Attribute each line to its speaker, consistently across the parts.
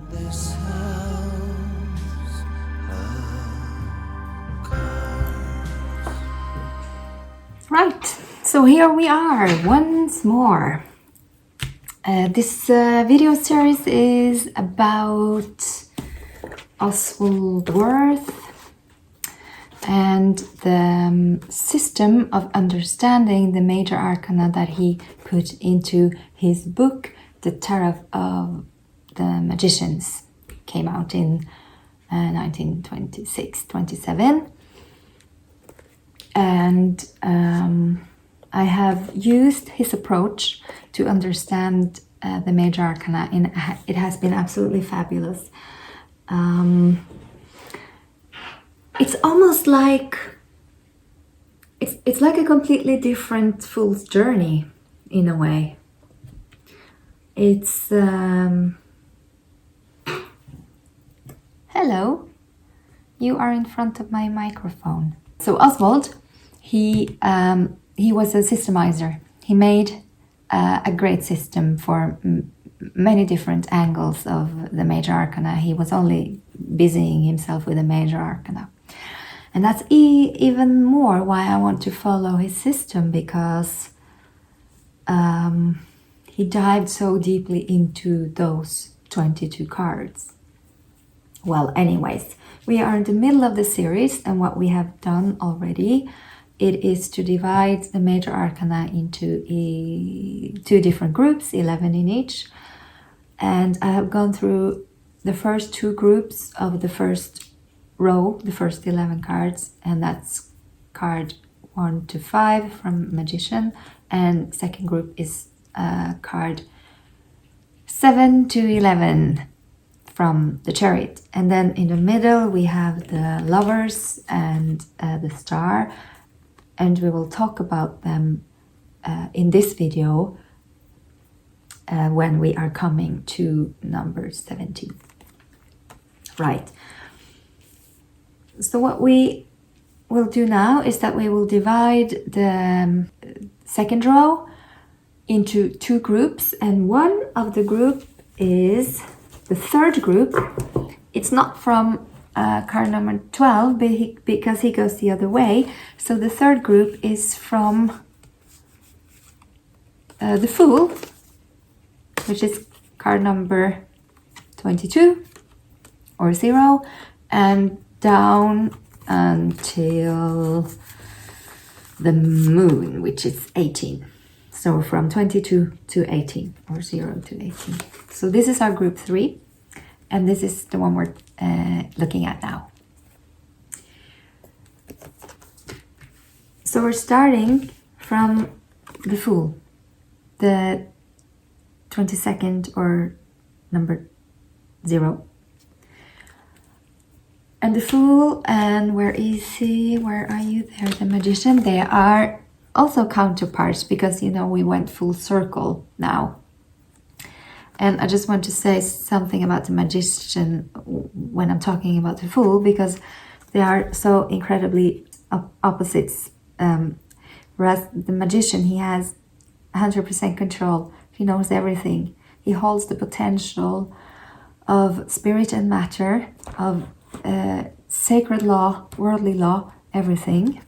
Speaker 1: This house of cards.
Speaker 2: Right, so here we are once more. This video series is about Oswald Wirth and the system of understanding the Major Arcana that he put into his book, The Tarot of the Magicians. Came out in 1926-27. And I have used his approach to understand the Major Arcana, and it has been absolutely fabulous. It's almost like it's like a completely different fool's journey in a way. It's hello, you are in front of my microphone. So Oswald, he was a systemizer. He made a great system for many different angles of the Major Arcana. He was only busying himself with the Major Arcana. And that's even more why I want to follow his system, because he dived so deeply into those 22 cards. Well, anyways, we are in the middle of the series, and what we have done already, it is to divide the Major Arcana into two different groups, 11 in each. And I have gone through the first two groups of the first row, the first 11 cards, and that's card 1 to 5 from Magician, and second group is card 7 to 11 from the Chariot. And then in the middle we have the Lovers and the Star, and we will talk about them in this video when we are coming to number 17. Right. So what we will do now is that we will divide the second row into two groups, and one of the group is the third group. It's not from card number 12 because he goes the other way. So the third group is from the Fool, which is card number 22 or 0, and down until the Moon, which is 18. So from 22 to 18, or 0 to 18. So this is our group 3, and this is the one we're looking at now. So we're starting from the Fool, the 22nd or number 0. And the Fool, and where is he? Where are you? There, the Magician. They are also counterparts, because, you know, we went full circle now. And I just want to say something about the Magician when I'm talking about the Fool, because they are so incredibly opposites. Whereas the Magician, he has 100% control. He knows everything. He holds the potential of spirit and matter, of sacred law, worldly law, everything.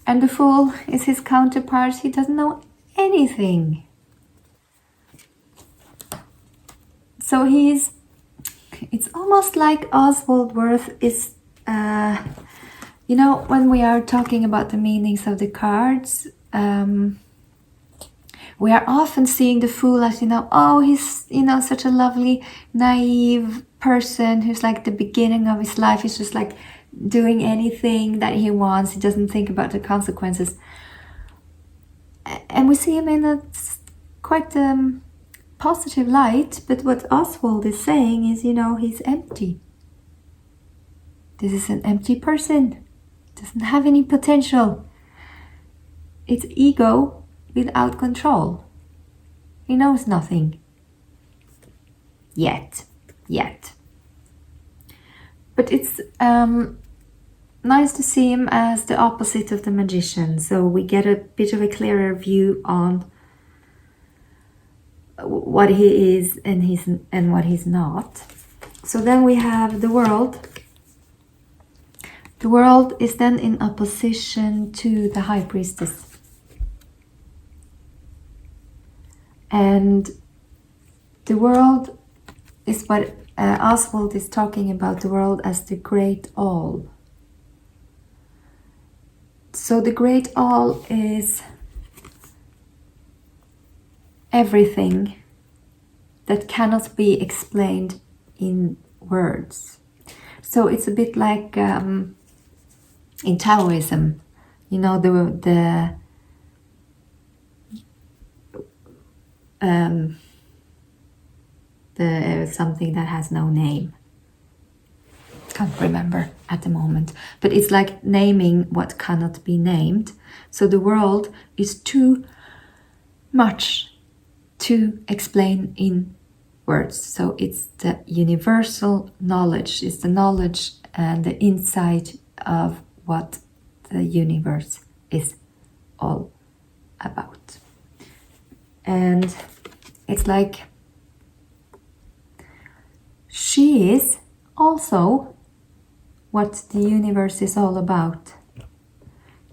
Speaker 2: And the Fool is his counterpart. He doesn't know anything. So it's almost like Oswald Wirth is, you know, when we are talking about the meanings of the cards, we are often seeing the Fool as, you know, oh, he's, you know, such a lovely, naive person who's like the beginning of his life. He's just like doing anything that he wants. He doesn't think about the consequences. And we see him in a quite positive light. But what Oswald is saying is, you know, he's empty. This is an empty person. Doesn't have any potential. It's ego without control. He knows nothing. Yet. But it's nice to see him as the opposite of the Magician. So we get a bit of a clearer view on what he is and what he's not. So then we have the world. The world is then in opposition to the high priestess. And the world is what Oswald is talking about, the world as the great all. So the great all is everything that cannot be explained in words. So it's a bit like in Taoism, you know, the something that has no name. Can't remember at the moment, but it's like naming what cannot be named. So the world is too much to explain in words. So it's the universal knowledge, it's the knowledge and the insight of what the universe is all about. And it's like she is also what the universe is all about.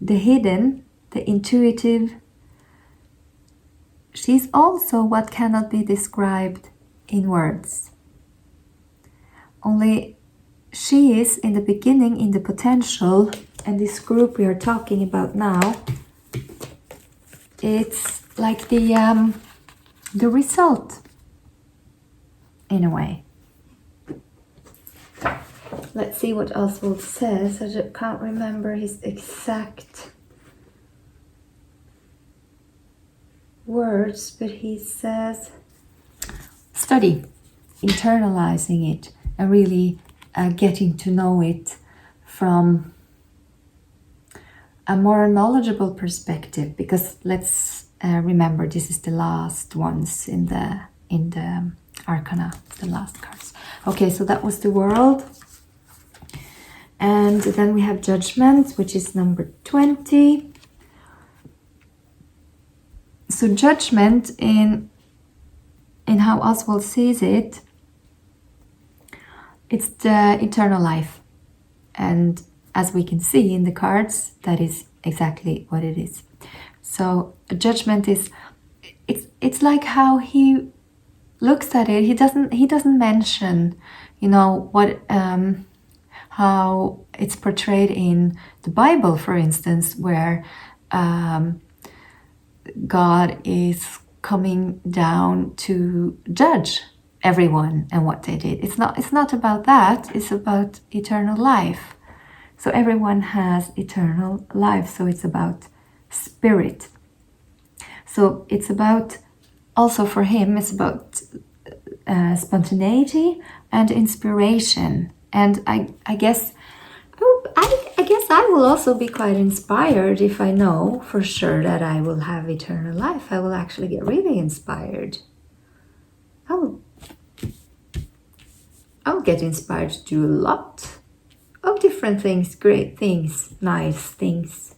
Speaker 2: The hidden, the intuitive. She's also what cannot be described in words. Only she is in the beginning, in the potential, and this group we are talking about now, it's like the result, in a way. Let's see what Oswald says. I just can't remember his exact words, but he says, study, internalizing it, and really getting to know it from a more knowledgeable perspective. Because let's remember, this is the last ones in the Arcana, the last cards. Okay, so that was the world. And then we have Judgment, which is number 20. So Judgment, in how Oswald sees it, it's the eternal life. And as we can see in the cards, that is exactly what it is. So Judgment is, it's like how he looks at it. He doesn't mention, you know, what how it's portrayed in the Bible, for instance, where God is coming down to judge everyone and what they did. It's not about that. It's about eternal life. So everyone has eternal life. So it's about spirit. So it's about, also for him, it's about spontaneity and inspiration. And I guess I will also be quite inspired if I know for sure that I will have eternal life. I will actually get really inspired. I'll get inspired to do a lot of different things, great things, nice things.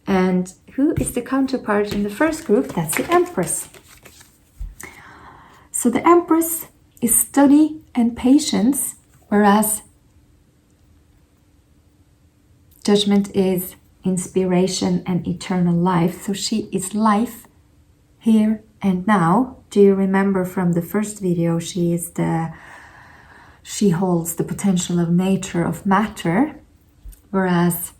Speaker 2: And who is the counterpart in the first group? That's the Empress. So the Empress is study and patience, whereas Judgment is inspiration and eternal life. So she is life here and now. Do you remember from the first video? She holds the potential of nature, of matter, whereas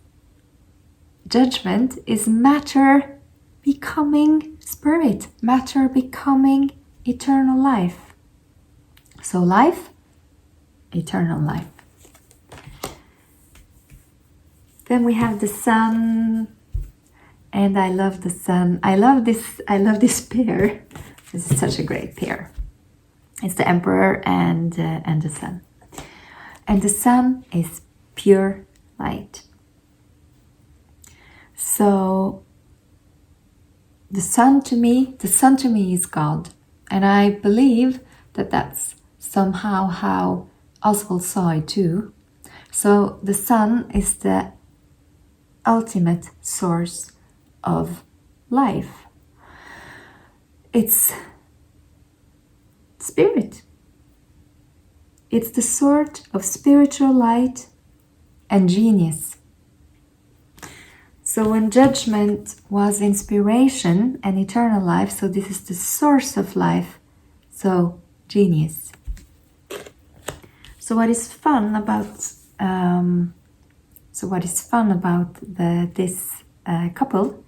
Speaker 2: Judgment is matter becoming spirit, matter becoming eternal life. So life, eternal life. Then we have the Sun, and I love the Sun. I love this pair. This is such a great pair. It's the Emperor and the Sun. And the Sun is pure light. So the sun to me is God. And I believe that that's somehow how Oswald saw it too. So the Sun is the ultimate source of life. It's spirit. It's the sort of spiritual light and genius. So when judgment was inspiration and eternal life, so this is the source of life, so genius. So what is fun about this couple?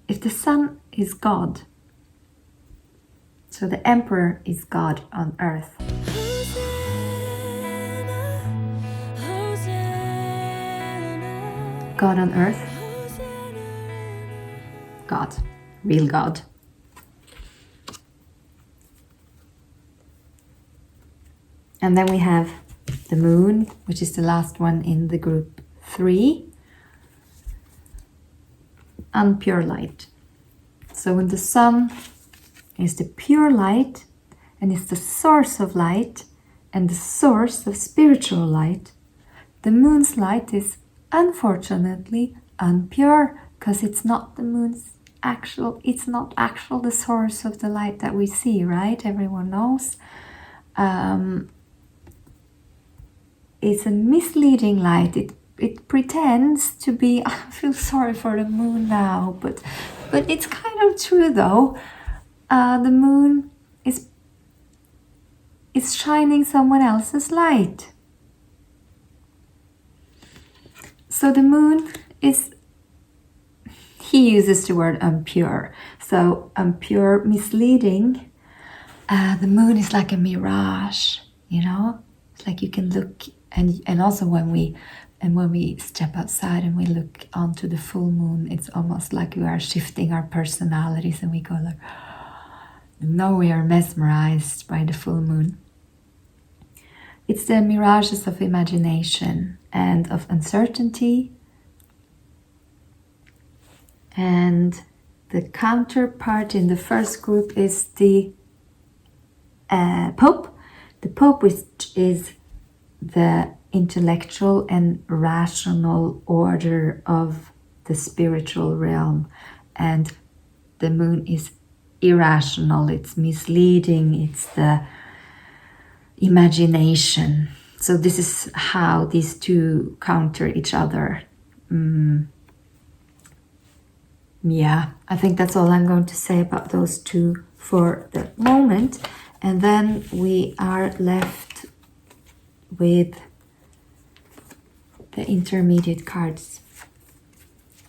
Speaker 2: If the sun is God, so the emperor is God on earth. God on earth. God. Real God. And then we have the moon, which is the last one in the group 3. Unpure light. So when the sun is the pure light and is the source of light and the source of spiritual light, the moon's light is unfortunately unpure because it's not the moon's it's not the source of the light that we see, right? Everyone knows. It's a misleading light. It pretends to be, I feel sorry for the moon now, but it's kind of true though. The moon is shining someone else's light. So the moon is, he uses the word impure. So impure, misleading. The moon is like a mirage, you know? It's like you can look, and also when we step outside and we look onto the full moon, it's almost like we are shifting our personalities and we go like, no, we are mesmerized by the full moon. It's the mirages of imagination and of uncertainty. And the counterpart in the first group is the Pope. The Pope, which is the intellectual and rational order of the spiritual realm. And the moon is irrational, it's misleading, it's the imagination. So this is how these two counter each other. Yeah, I think that's all I'm going to say about those two for the moment. And then we are left with the intermediate cards.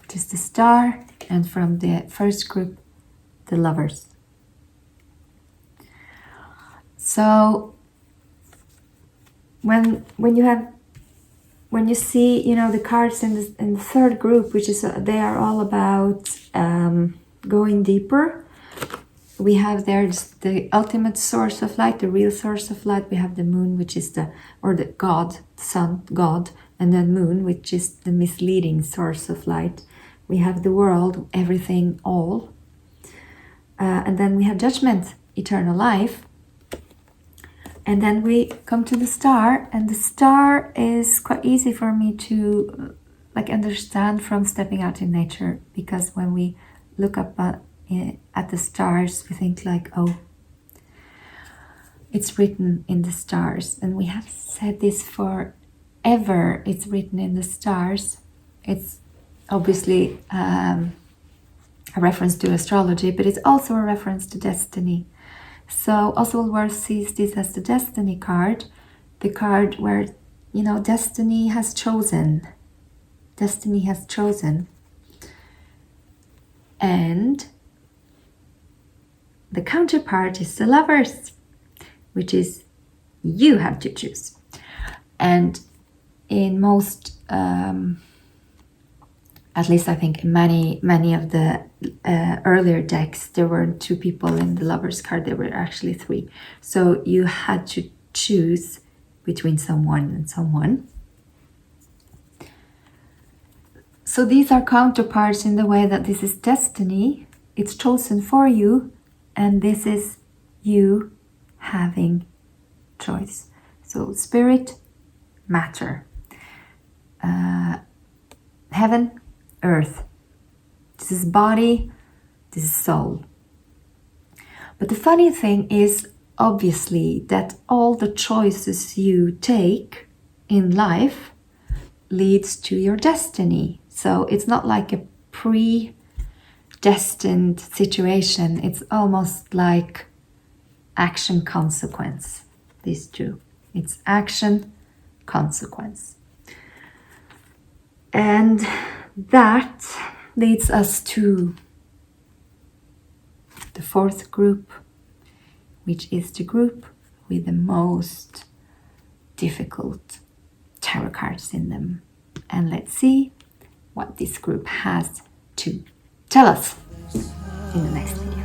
Speaker 2: Just the Star, and from the first group, the Lovers. So when you see, you know, the cards in the third group, which is they are all about going deeper. We have there the ultimate source of light, the real source of light. We have the moon, which is the God, sun, God, and then moon, which is the misleading source of light. We have the world, everything, all. And then we have judgment, eternal life. And then we come to the Star, and the Star is quite easy for me to understand from stepping out in nature, because when we look up at the stars, we think like, oh, it's written in the stars. And we have said this forever, it's written in the stars. It's obviously a reference to astrology, but it's also a reference to destiny. So Oswald Wirth sees this as the destiny card, the card where, you know, destiny has chosen. Destiny has chosen. And the counterpart is the Lovers, which is you have to choose. And in most, at least I think in many of the earlier decks, there weren't two people in the Lovers card, there were actually 3. So you had to choose between someone and someone. So these are counterparts in the way that this is destiny, it's chosen for you, and this is you having choice. So spirit, matter, heaven, earth. This is body, This is soul. But the funny thing is, obviously, that all the choices you take in life leads to your destiny. So it's not like a predestined situation. It's almost like action consequence. These two. It's action consequence. And that leads us to the fourth group, which is the group with the most difficult tarot cards in them. And let's see what this group has to tell us in the next video.